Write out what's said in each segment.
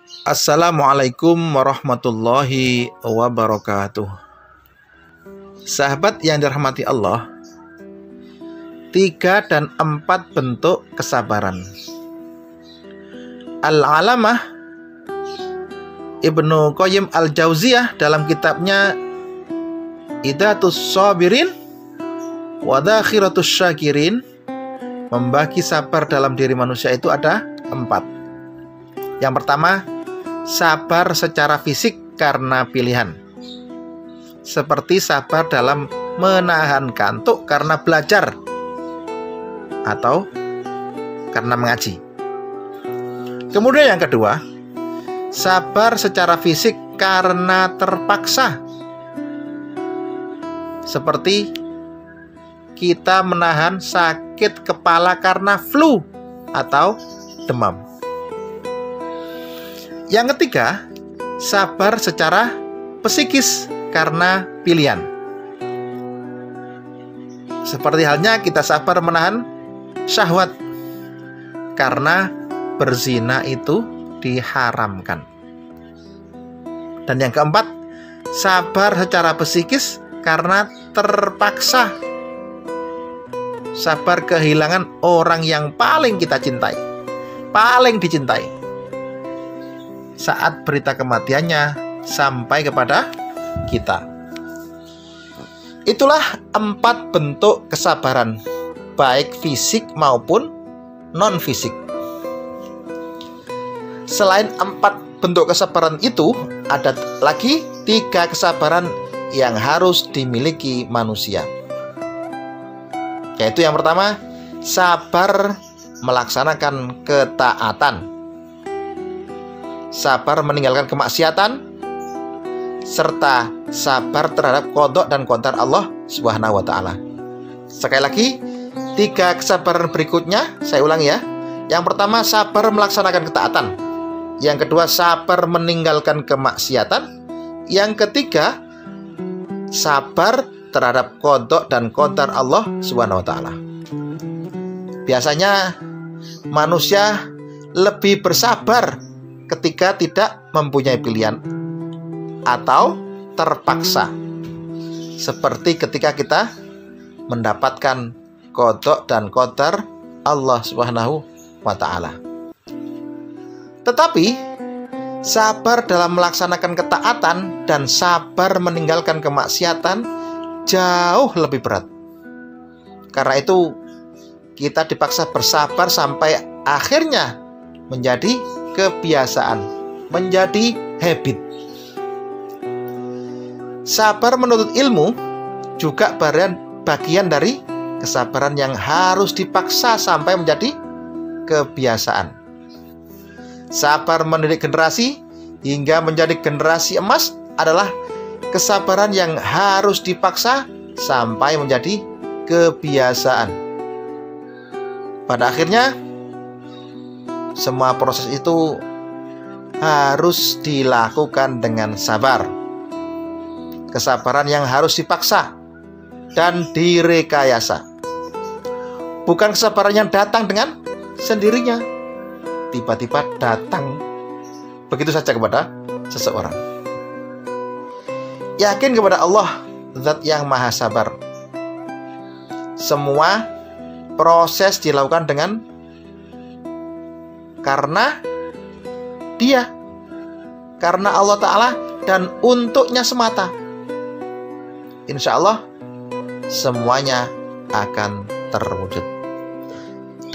Assalamualaikum warahmatullahi wabarakatuh. Sahabat yang dirahmati Allah, 3 dan 4 bentuk kesabaran. Al-Alamah Ibnu Qayyim Al-Jauziyah dalam kitabnya Iddatus Shabirin wa Dakhiratus Syakirin membagi sabar dalam diri manusia itu ada 4. Yang pertama, sabar secara fisik karena pilihan, seperti sabar dalam menahan kantuk karena belajar atau karena mengaji. Kemudian yang kedua, sabar secara fisik karena terpaksa, seperti kita menahan sakit kepala karena flu atau demam. Yang ketiga, sabar secara psikis karena pilihan, seperti halnya kita sabar menahan syahwat karena berzina itu diharamkan. Dan yang keempat, sabar secara psikis karena terpaksa, sabar kehilangan orang yang paling kita cintai, paling dicintai, saat berita kematiannya sampai kepada kita. Itulah 4 bentuk kesabaran, baik fisik maupun non-fisik. Selain 4 bentuk kesabaran itu, ada lagi 3 kesabaran yang harus dimiliki manusia. Yaitu yang pertama, sabar melaksanakan ketaatan, sabar meninggalkan kemaksiatan, serta sabar terhadap qadha dan qadar Allah Subhanahu wa ta'ala. Sekali lagi, 3 kesabaran berikutnya saya ulangi ya. Yang pertama, sabar melaksanakan ketaatan. Yang kedua, sabar meninggalkan kemaksiatan. Yang ketiga, sabar terhadap qadha dan qadar Allah Subhanahu wa ta'ala. Biasanya manusia lebih bersabar ketika tidak mempunyai pilihan atau terpaksa, seperti ketika kita mendapatkan qadha dan qadar Allah Subhanahu wa ta'ala. Tetapi sabar dalam melaksanakan ketaatan dan sabar meninggalkan kemaksiatan jauh lebih berat. Karena itu kita dipaksa bersabar sampai akhirnya menjadi kebiasaan, menjadi habit. Sabar menuntut ilmu juga bagian dari kesabaran yang harus dipaksa sampai menjadi kebiasaan. Sabar mendidik generasi hingga menjadi generasi emas adalah kesabaran yang harus dipaksa sampai menjadi kebiasaan. Pada akhirnya, semua proses itu harus dilakukan dengan sabar. Kesabaran yang harus dipaksa dan direkayasa, bukan kesabaran yang datang dengan sendirinya, tiba-tiba datang begitu saja kepada seseorang. Yakin kepada Allah, Zat yang Maha Sabar. Semua proses dilakukan karena Dia, karena Allah Ta'ala, dan untuknya semata. Insya Allah semuanya akan terwujud.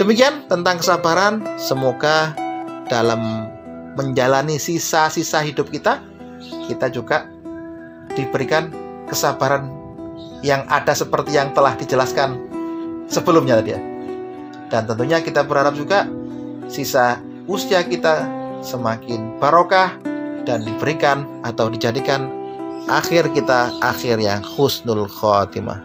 Demikian tentang kesabaran. Semoga dalam menjalani sisa-sisa hidup kita juga diberikan kesabaran yang ada seperti yang telah dijelaskan sebelumnya tadi ya. Dan tentunya kita berharap juga sisa usia kita semakin barokah dan diberikan atau dijadikan akhir kita akhir yang husnul khotimah.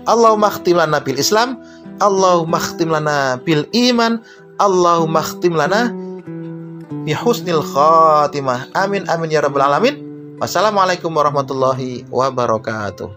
Allahumma khtim lana bil Islam, Allahumma khtim lana bil iman, Allahumma khtim lana bi husnil khotimah. Amin amin ya rabbal alamin. Wassalamualaikum warahmatullahi wabarakatuh.